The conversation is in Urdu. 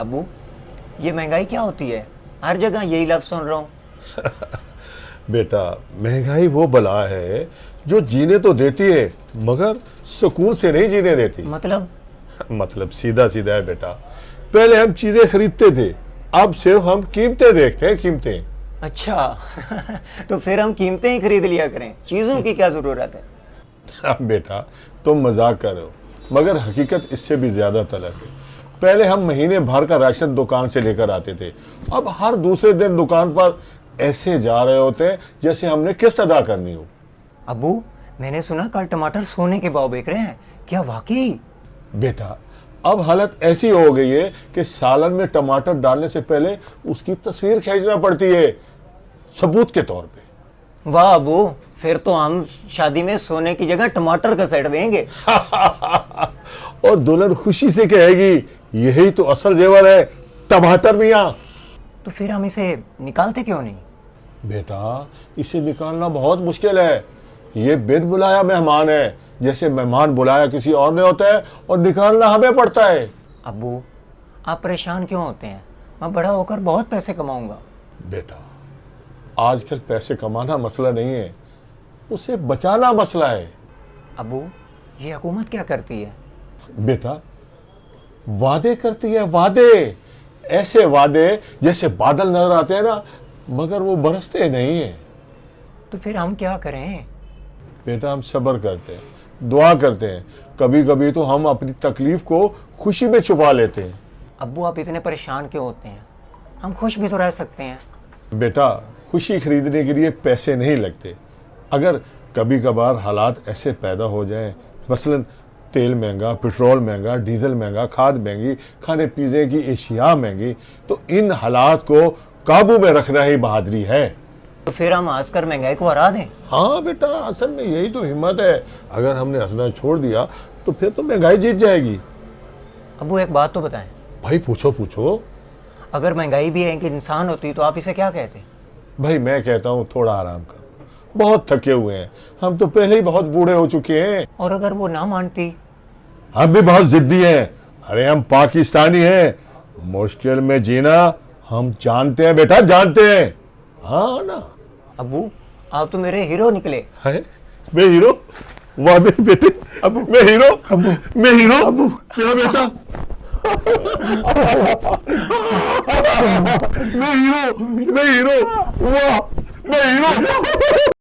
ابو یہ مہنگائی کیا ہوتی ہے؟ ہر جگہ یہی لفظ سن رہا ہوں۔ بیٹا مہنگائی وہ بلا ہے جو جینے تو دیتی ہے مگر سکون سے نہیں جینے دیتی۔ مطلب سیدھا سیدھا ہے بیٹا، پہلے ہم چیزیں خریدتے تھے، اب صرف ہم قیمتیں دیکھتے ہیں، قیمتیں۔ اچھا تو پھر ہم قیمتیں ہی خرید لیا کریں، چیزوں کی کیا ضرورت ہے؟ بیٹا تم مذاق کر رہے ہو مگر حقیقت اس سے بھی زیادہ تلخ ہے۔ پہلے ہم مہینے بھر کا راشن دکان سے لے کر آتے تھے، اب ہر دوسرے دن دکان پر ایسے جا رہے ہوتے ہیں جیسے ہم نے قسط ادا کرنی ہو۔ ابو میں نے سنا کل ٹماٹر سونے کے بھاؤ بیچ رہے ہیں، کیا واقعی؟ بیٹا اب حالت ایسی ہو گئی ہے کہ سالن میں ٹماٹر ڈالنے سے پہلے اس کی تصویر کھینچنا پڑتی ہے ثبوت کے طور پہ۔ واہ ابو، پھر تو ہم شادی میں سونے کی جگہ ٹماٹر کا سیٹ دیں گے۔ اور دلہن خوشی سے کہے گی یہی تو اصل زیور ہے، ٹماٹر میاں۔ تو پھر ہم اسے نکالتے کیوں نہیں؟ بیٹا اسے نکالنا بہت مشکل ہے، یہ بن بلایا مہمان ہے، جیسے مہمان بلایا کسی اور نے ہوتا ہے اور نکالنا ہمیں پڑتا ہے۔ ابو آپ پریشان کیوں ہوتے ہیں؟ میں بڑا ہو کر بہت پیسے کماؤں گا۔ بیٹا آج کل پیسے کمانا مسئلہ نہیں ہے، اسے بچانا مسئلہ ہے۔ ابو یہ حکومت کیا کرتی ہے؟ بیٹا وعدے کرتی ہے، وعدے، ایسے وعدے جیسے بادل نظر آتے ہیں نا مگر وہ برستے نہیں ہیں۔ تو پھر ہم کیا کریں؟ بیٹا ہم صبر کرتے ہیں، دعا کرتے ہیں، کبھی کبھی تو ہم اپنی تکلیف کو خوشی میں چھپا لیتے ہیں۔ ابو آپ اتنے پریشان کیوں ہوتے ہیں؟ ہم خوش بھی تو رہ سکتے ہیں۔ بیٹا خوشی خریدنے کے لیے پیسے نہیں لگتے، اگر کبھی کبھار حالات ایسے پیدا ہو جائیں، مثلا تیل مہنگا، پٹرول مہنگا، ڈیزل مہنگا، کھاد مہنگی، کھانے پینے کی اشیاء مہنگی، تو ان حالات کو قابو میں رکھنا ہی بہادری ہے۔ تو پھر ہم ہنس کر مہنگائی کو ہرا دیں۔ ہاں بیٹا اصل میں یہی تو ہمت ہے، اگر ہم نے ہنسنا چھوڑ دیا تو پھر تو مہنگائی جیت جائے گی۔ ابو ایک بات تو بتائیں، بھائی پوچھو۔ اگر مہنگائی بھی ایک انسان ہوتی تو آپ اسے کیا کہتے؟ بھائی میں کہتا ہوں تھوڑا آرام کرو، بہت تھکے ہوئے ہیں، ہم تو پہلے ہی بہت بوڑھے ہو چکے ہیں۔ اور اگر وہ نہ مانتی؟ ہم بھی بہت ضدی ہیں، ارے ہم پاکستانی ہیں، مشکل میں جینا ہم جانتے ہیں بیٹا، جانتے ہیں۔ ہاں نا ابو آپ تو میرے ہیرو نکلے۔ میں ہیرو؟ واہ میرے بیٹے، میں ہیرو؟ میں ہیرو؟ میرا بیٹا میں ہیرو، واہ میں ہیرو۔